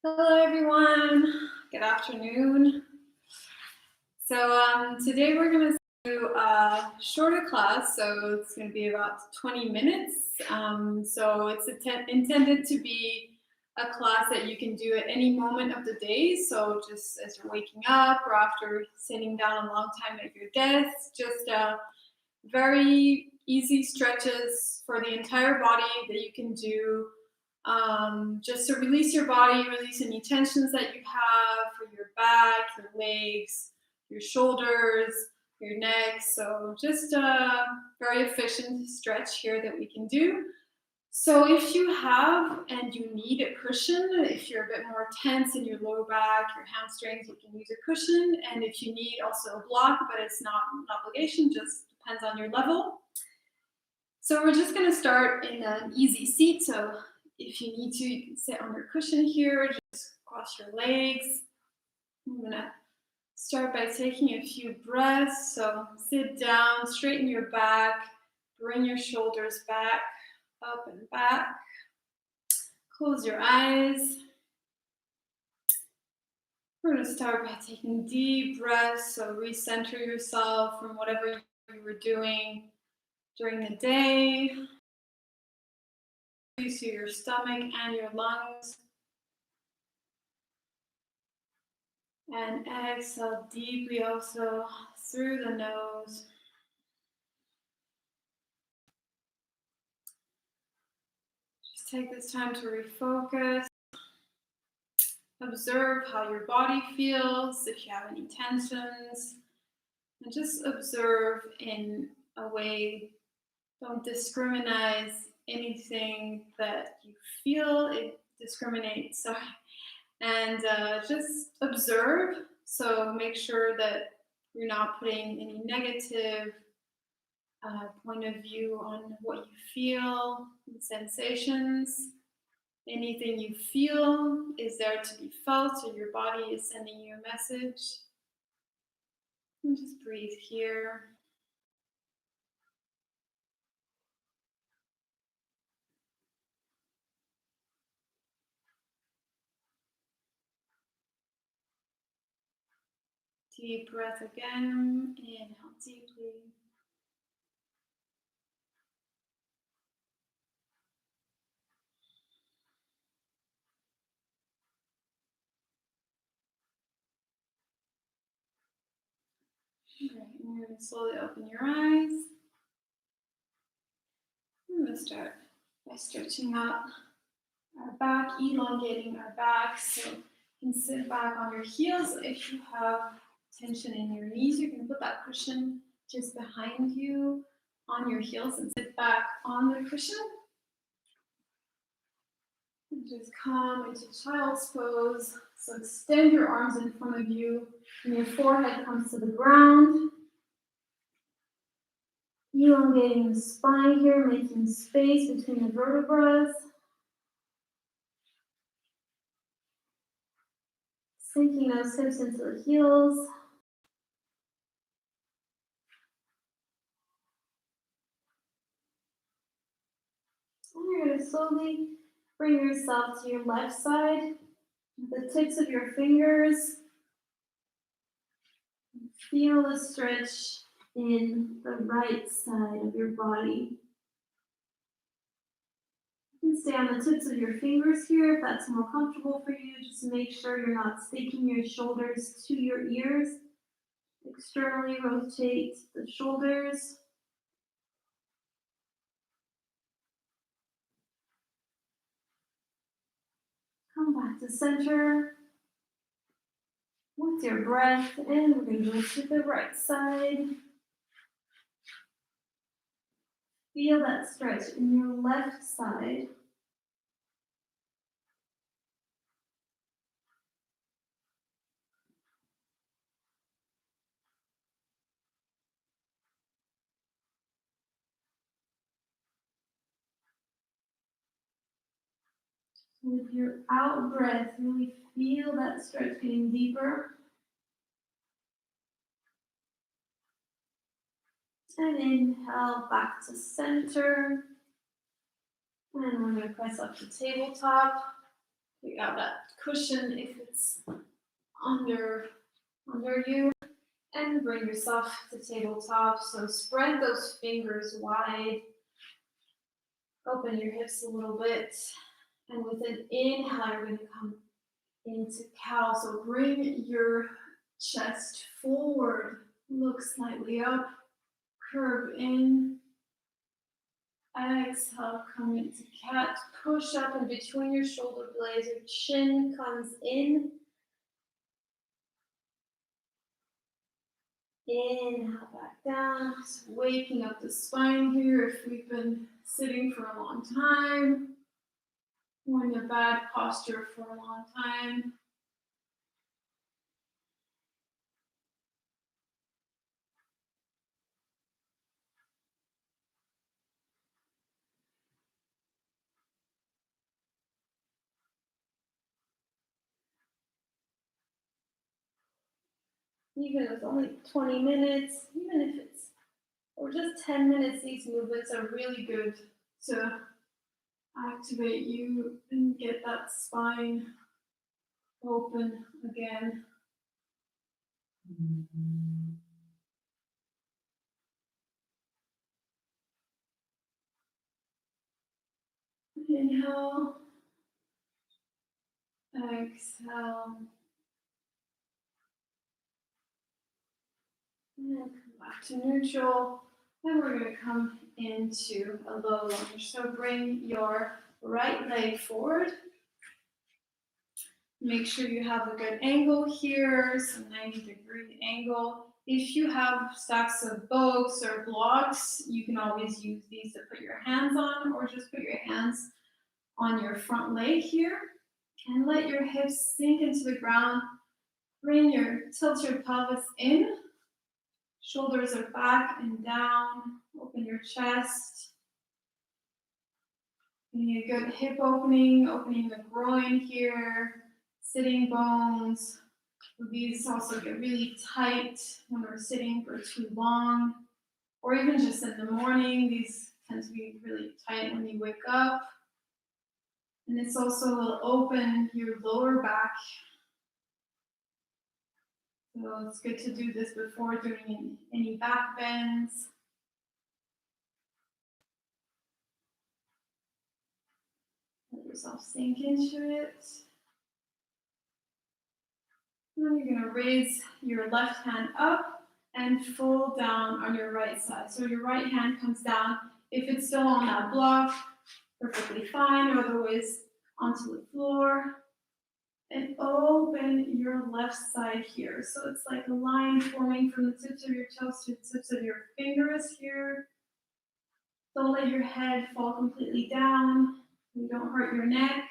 Hello, everyone. Good afternoon. So today we're going to do a shorter class. So it's going to be about 20 minutes. So it's intended to be a class that you can do at any moment of the day. So just as you're waking up or after sitting down a long time at your desk, just very easy stretches for the entire body that you can do just to release your body, release any tensions that you have for your back, your legs, your shoulders, your neck. So just a very efficient stretch here that we can do. So if you have and you need a cushion, if you're a bit more tense in your low back, your hamstrings, you can use a cushion. And if you need also a block, but it's not an obligation, just depends on your level. So we're just going to start in an easy seat. So if you need to, you can sit on your cushion here, just cross your legs. I'm going to start by taking a few breaths. So sit down, straighten your back, bring your shoulders back, up and back. Close your eyes. We're going to start by taking deep breaths. So recenter yourself from whatever you were doing during the day. To your stomach and your lungs. And exhale deeply also through the nose. Just take this time to refocus. Observe how your body feels, if you have any tensions. And just observe in a way, don't discriminate anything that you feel, sorry. And just observe. So make sure that you're not putting any negative point of view on what you feel, sensations. Anything you feel is there to be felt, so your body is sending you a message. And just breathe here. Deep breath again. Inhale deeply. All right, and you're going to slowly open your eyes. I'm going to start by stretching out our back, elongating our back. So you can sit back on your heels. If you have tension in your knees, you can put that cushion just behind you on your heels and sit back on the cushion. And just come into child's pose. So extend your arms in front of you and your forehead comes to the ground. Elongating the spine here, making space between the vertebrae. Sinking those hips into the heels. And you're going to slowly bring yourself to your left side. The tips of your fingers. Feel the stretch in the right side of your body. You can stay on the tips of your fingers here if that's more comfortable for you. Just make sure you're not staking your shoulders to your ears. Externally rotate the shoulders. Come back to center with your breath, and we're going to go to the right side. Feel that stretch in your left side. With your out breath, really feel that stretch getting deeper. And inhale back to center. And we're going to press up to tabletop. Take out that cushion if it's under you, and bring yourself to tabletop. So spread those fingers wide. Open your hips a little bit. And with an inhale, you're going to come into cow. So bring your chest forward. Look slightly up. Curve in. Exhale, come into cat. Push up in between your shoulder blades. Your chin comes in. Inhale back down. Just waking up the spine here if we've been sitting for a long time or in a bad posture for a long time. Even if it's only 20 minutes, even if it's, or just 10 minutes, these movements are really good to activate you and get that spine open again. Inhale, exhale, and come back to neutral. And we're going to come into a low lunge. So bring your right leg forward. Make sure you have a good angle here, so 90-degree angle. If you have stacks of books or blocks, you can always use these to put your hands on, or just put your hands on your front leg here. And let your hips sink into the ground. Tilt your pelvis in. Shoulders are back and down. Open your chest. Getting a good hip opening the groin here. Sitting bones. These also get really tight when we're sitting for too long, or even just in the morning. These tend to be really tight when you wake up. And this also will open your lower back. So it's good to do this before doing any back bends. Let yourself sink into it. And then you're going to raise your left hand up and fold down on your right side. So your right hand comes down. If it's still on that block, perfectly fine, or otherwise onto the floor. And open your left side here. So it's like a line forming from the tips of your toes to the tips of your fingers here. Don't let your head fall completely down. You don't hurt your neck.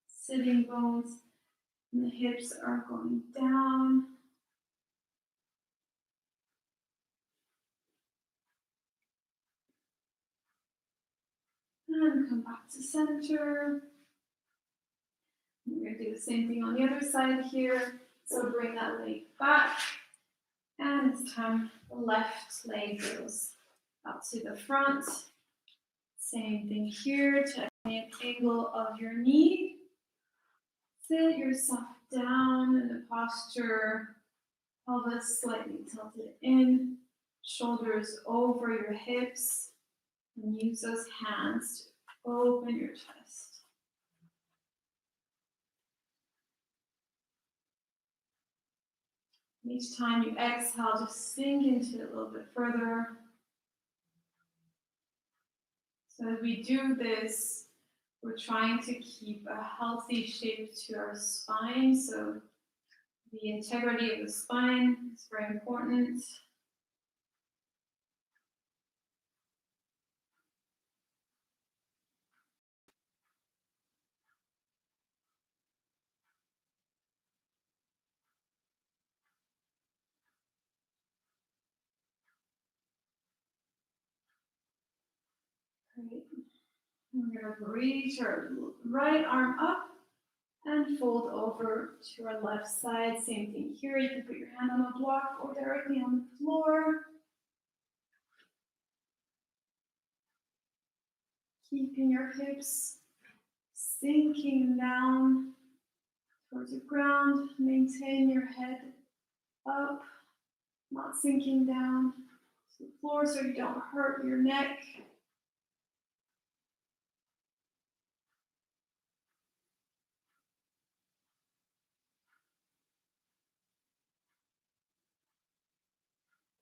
Sitting bones and the hips are going down. And come back to center. We're going to do the same thing on the other side here. So bring that leg back. And it's time the left leg goes up to the front. Same thing here, checking the angle of your knee. Sit yourself down in the posture, pelvis slightly tilted in, shoulders over your hips, and use those hands to open your chest. Each time you exhale, just sink into it a little bit further. So as we do this, we're trying to keep a healthy shape to our spine. So the integrity of the spine is very important. Great. We're going to reach our right arm up and fold over to our left side. Same thing here. You can put your hand on a block or directly on the floor. Keeping your hips sinking down towards the ground. Maintain your head up, not sinking down to the floor so you don't hurt your neck.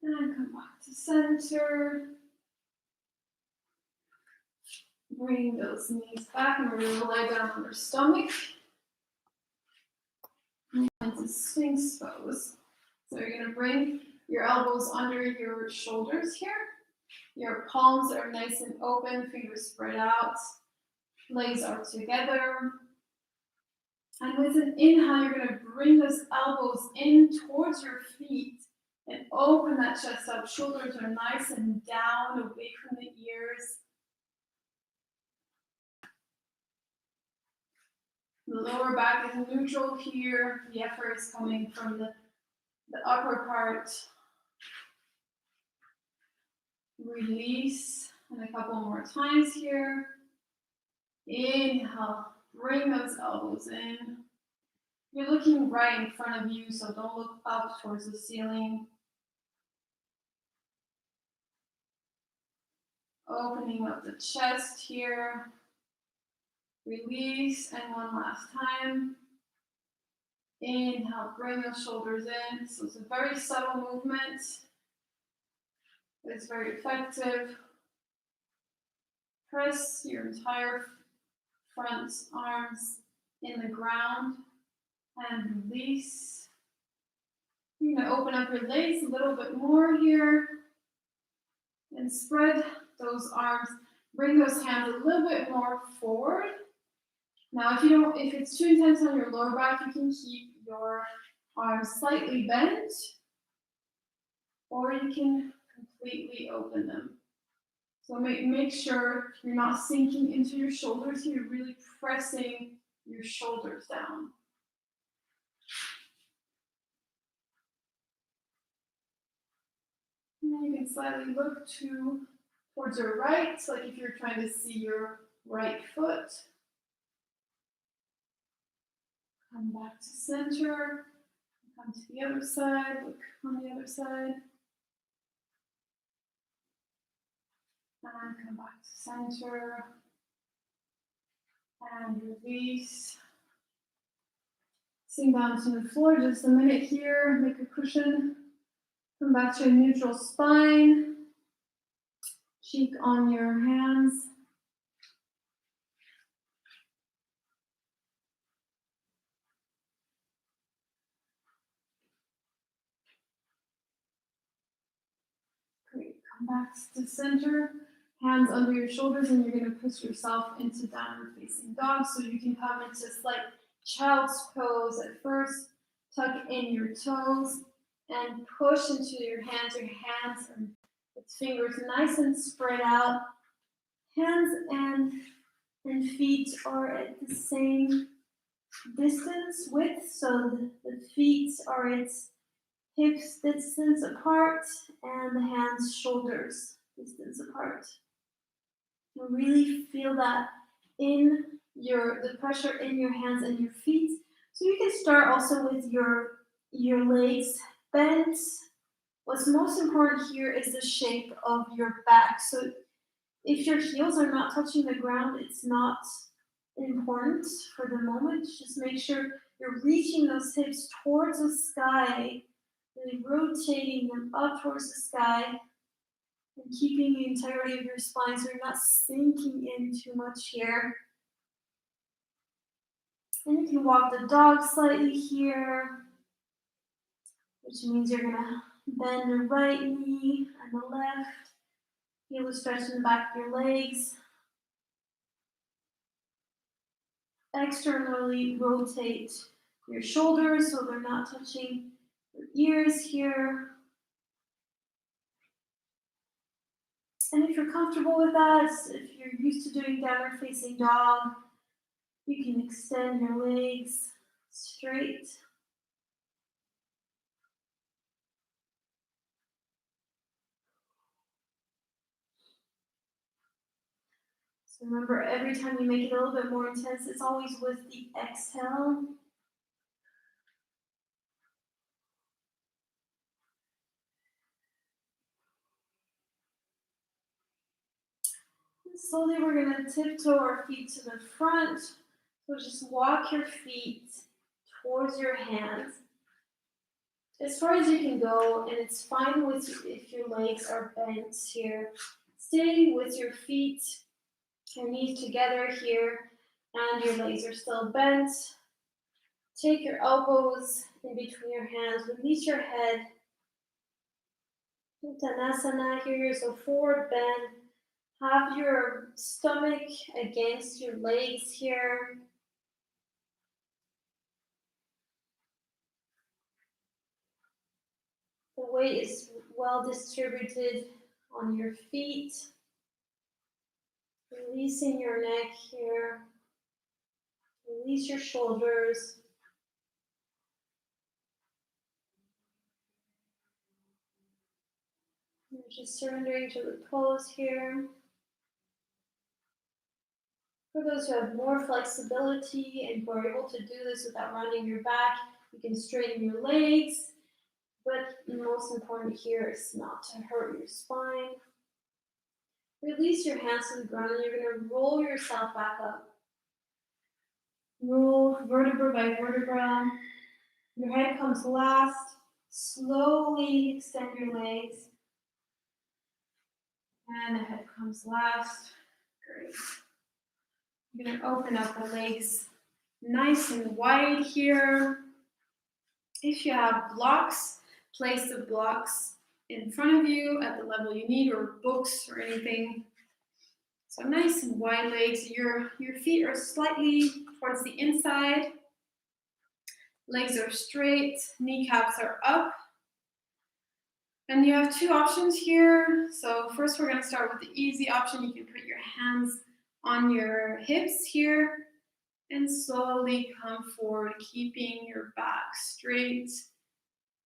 And come back to center. Bring those knees back and we're going to lie down on your stomach. Into Sphinx pose. So you're going to bring your elbows under your shoulders here. Your palms are nice and open, fingers spread out, legs are together. And with an inhale, you're going to bring those elbows in towards your feet and open that chest up. Shoulders are nice and down, away from the ears. The lower back is neutral here. The effort is coming from the upper part. Release, and a couple more times here. Inhale, bring those elbows in. You're looking right in front of you, so don't look up towards the ceiling. Opening up the chest here. Release, and one last time. Inhale, bring those shoulders in. So it's a very subtle movement. It's very effective. Press your entire front arms in the ground and release. You're going to open up your legs a little bit more here and spread those arms. Bring those hands a little bit more forward. Now, if it's too intense on your lower back, you can keep your arms slightly bent, or you can completely open them. So make sure you're not sinking into your shoulders. You're really pressing your shoulders down. And you can slightly look towards your right, like if you're trying to see your right foot. Come back to center. Come to the other side. Look on the other side. And come back to center. And release. Sink down to the floor just a minute here. Make a cushion. Come back to a neutral spine. Cheek on your hands. Great. Come back to center. Hands under your shoulders, and you're going to push yourself into downward facing dog. So you can come into slight child's pose at first. Tuck in your toes and push into your hands. Your hands and its fingers nice and spread out. Hands and feet are at the same distance width, so the feet are its hips distance apart and the hands shoulders distance apart. You really feel that in the pressure in your hands and your feet. So you can start also with your legs bent. What's most important here is the shape of your back. So if your heels are not touching the ground, it's not important for the moment. Just make sure you're reaching those hips towards the sky, really rotating them up towards the sky, and keeping the integrity of your spine so you're not sinking in too much here. And you can walk the dog slightly here, which means you're gonna bend the right knee and the left. Feel the stretch in the back of your legs. Externally rotate your shoulders so they're not touching your ears here. And if you're comfortable with that, if you're used to doing downward facing dog, you can extend your legs straight. So remember, every time you make it a little bit more intense, it's always with the exhale. And slowly we're going to tiptoe our feet to the front. So just walk your feet towards your hands as far as you can go, and it's fine with if your legs are bent here. Stay with your feet, your knees together here, and your legs are still bent. Take your elbows in between your hands, release your head. Uttanasana here, so forward bend. Have your stomach against your legs here. The weight is well distributed on your feet. Releasing your neck here. Release your shoulders. You're just surrendering to the pose here. For those who have more flexibility and who are able to do this without rounding your back, you can straighten your legs. But most important here is not to hurt your spine. Release your hands to the ground and you're going to roll yourself back up. Roll vertebra by vertebra. Your head comes last. Slowly extend your legs. And the head comes last. Great. You're going to open up the legs nice and wide here. If you have blocks, place the blocks in front of you at the level you need, or books or anything. So nice and wide legs. Your feet are slightly towards the inside. Legs are straight, kneecaps are up. And you have two options here. So first we're going to start with the easy option. You can put your hands on your hips here and slowly come forward, keeping your back straight.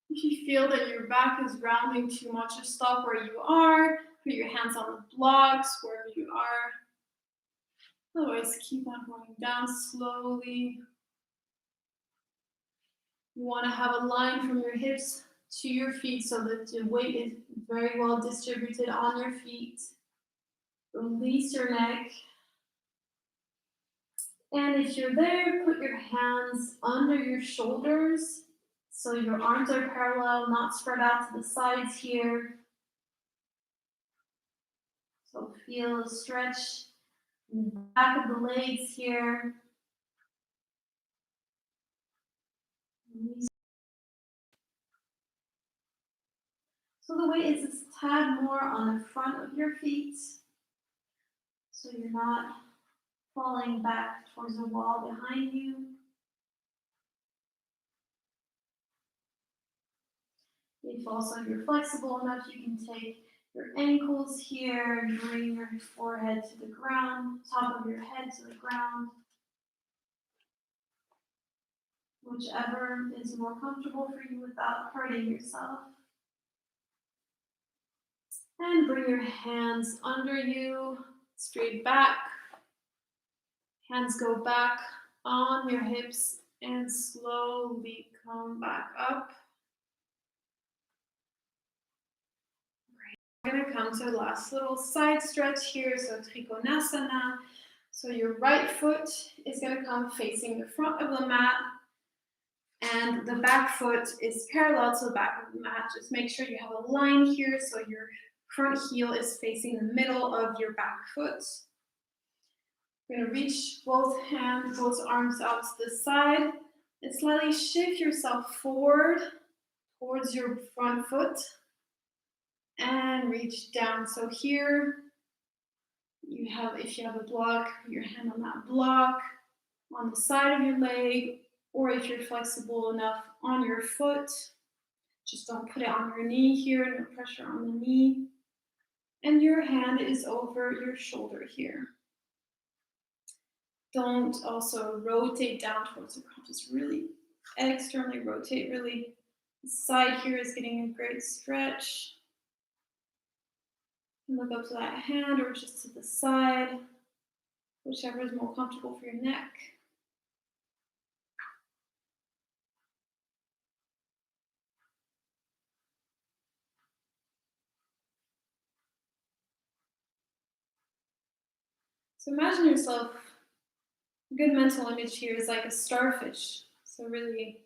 If you feel that your back is rounding too much, just stop where you are. Put your hands on the blocks wherever you are. Otherwise, keep on going down slowly. You want to have a line from your hips to your feet so that the weight is very well distributed on your feet. Release your neck. And if you're there, put your hands under your shoulders so your arms are parallel, not spread out to the sides here. So feel a stretch in the back of the legs here. Release. So the weight is a tad more on the front of your feet, so you're not falling back towards the wall behind you. If also you're flexible enough, you can take your ankles here and bring your forehead to the ground, top of your head to the ground. Whichever is more comfortable for you without hurting yourself. And bring your hands under you, straight back. Hands go back on your hips and slowly come back up. Great. We're going to come to the last little side stretch here, so Trikonasana. So your right foot is going to come facing the front of the mat, and the back foot is parallel to the back of the mat. Just make sure you have a line here so your front heel is facing the middle of your back foot. You're going to reach both hands, both arms out to the side, and slightly shift yourself forward towards your front foot and reach down. So here you have, if you have a block, put your hand on that block on the side of your leg, or if you're flexible enough, on your foot. Just don't put it on your knee here, no pressure on the knee. And your hand is over your shoulder here. Don't also rotate down towards the ground, just really externally rotate, really. The side here is getting a great stretch. And look up to that hand or just to the side. whichever is more comfortable for your neck. So imagine yourself, a good mental image here is like a starfish. So really,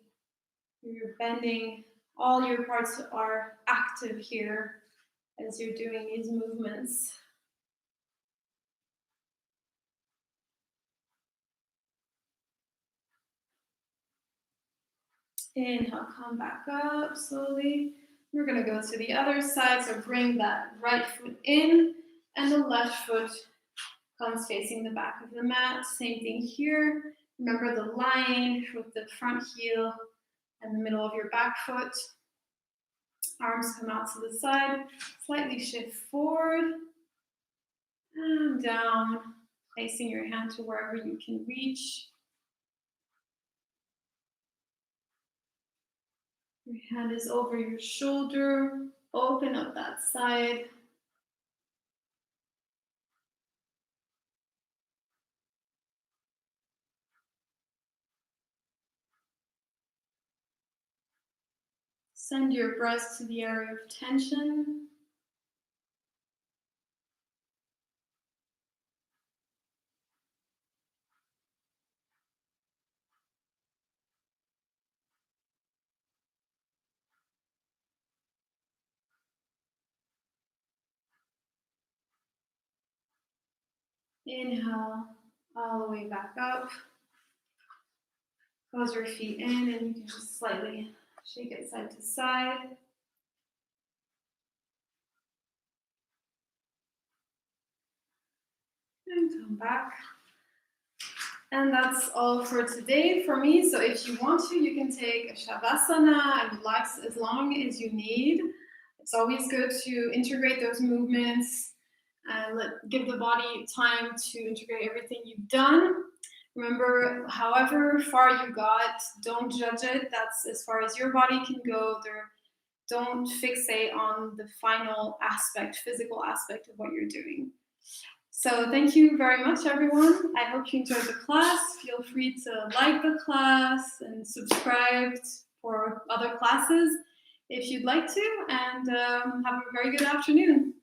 you're bending, all your parts are active here as you're doing these movements. Inhale, come back up slowly. We're gonna go to the other side, so bring that right foot in and the left foot comes facing the back of the mat. Same thing here. Remember the line with the front heel and the middle of your back foot. Arms come out to the side, slightly shift forward and down, placing your hand to wherever you can reach. Your hand is over your shoulder. Open up that side. Send your breath to the area of tension. Inhale all the way back up. Close your feet in and you can just slightly shake it side to side. And come back. And that's all for today for me. So if you want to, you can take a Shavasana and relax as long as you need. It's always good to integrate those movements and give the body time to integrate everything you've done. Remember, however far you got, don't judge it. That's as far as your body can go. Don't fixate on the final aspect, physical aspect of what you're doing. So thank you very much, everyone. I hope you enjoyed the class. Feel free to like the class and subscribe for other classes if you'd like to, and have a very good afternoon.